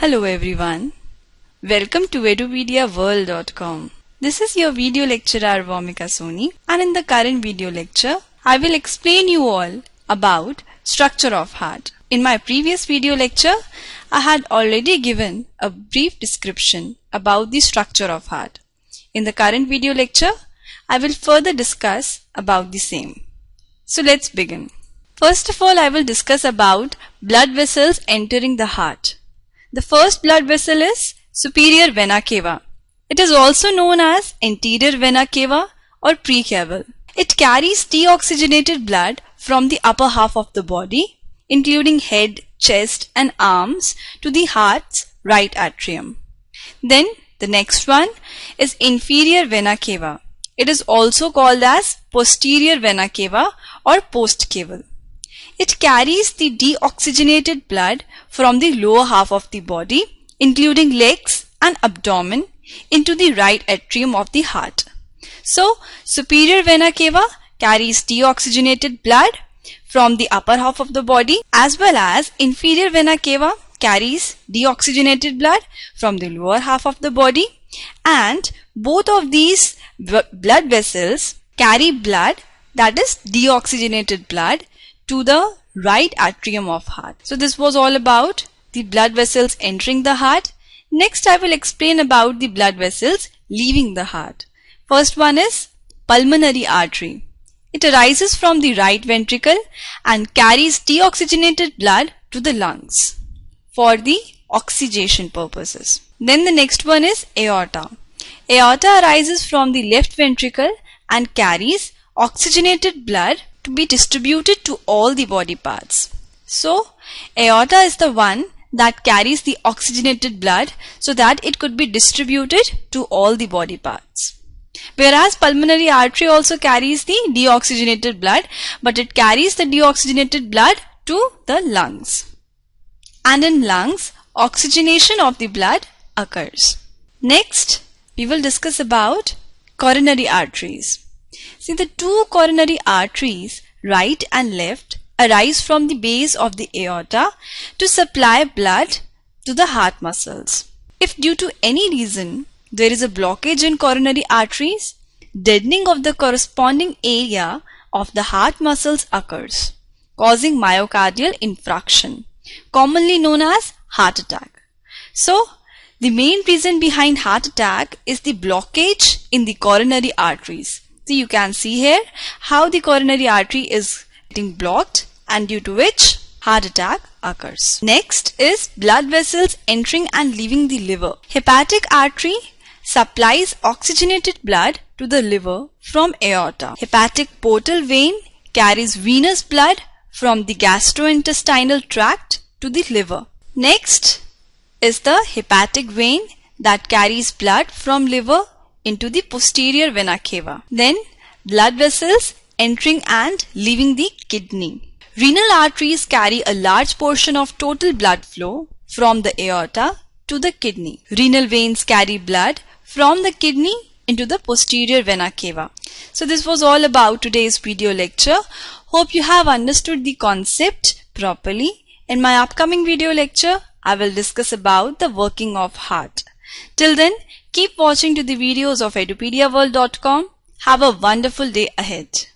Hello everyone. Welcome to edupediaworld.com. This is your video lecturer Vomika Soni, and in the current video lecture, I will explain you all about structure of heart. In my previous video lecture, I had already given a brief description about the structure of heart. In the current video lecture, I will further discuss about the same. So let's begin. First of all, I will discuss about blood vessels entering the heart. The first blood vessel is superior vena cava. It is also known as anterior vena cava or precaval. It carries deoxygenated blood from the upper half of the body, including head, chest and arms, to the heart's right atrium. Then the next one is inferior vena cava. It is also called as posterior vena cava or postcaval. It carries the deoxygenated blood from the lower half of the body, including legs and abdomen, into the right atrium of the heart. So, superior vena cava carries deoxygenated blood from the upper half of the body, as well as inferior vena cava carries deoxygenated blood from the lower half of the body, and both of these blood vessels carry blood, that is deoxygenated blood, to the right atrium of heart. So this was all about the blood vessels entering the heart. Next I will explain about the blood vessels leaving the heart. First one is pulmonary artery. It arises from the right ventricle and carries deoxygenated blood to the lungs for the oxygenation purposes. Then the next one is aorta. Aorta arises from the left ventricle and carries oxygenated blood to be distributed to all the body parts. So, aorta is the one that carries the oxygenated blood so that it could be distributed to all the body parts. Whereas pulmonary artery also carries the deoxygenated blood, but it carries the deoxygenated blood to the lungs. And in lungs, oxygenation of the blood occurs. Next, we will discuss about coronary arteries. See, the two coronary arteries, right and left, arise from the base of the aorta to supply blood to the heart muscles. If due to any reason there is a blockage in coronary arteries, deadening of the corresponding area of the heart muscles occurs, causing myocardial infarction, commonly known as heart attack. So, the main reason behind heart attack is the blockage in the coronary arteries. So you can see here how the coronary artery is getting blocked, and due to which heart attack occurs. Next is blood vessels entering and leaving the liver. Hepatic artery supplies oxygenated blood to the liver from aorta. Hepatic portal vein carries venous blood from the gastrointestinal tract to the liver. Next is the hepatic vein that carries blood from liver into the posterior vena cava. Then blood vessels entering and leaving the kidney. Renal arteries carry a large portion of total blood flow from the aorta to the kidney. Renal veins carry blood from the kidney into the posterior vena cava. So this was all about today's video lecture. Hope you have understood the concept properly. In my upcoming video lecture, I will discuss about the working of heart. Till then, keep watching to the videos of edupediaworld.com. Have a wonderful day ahead.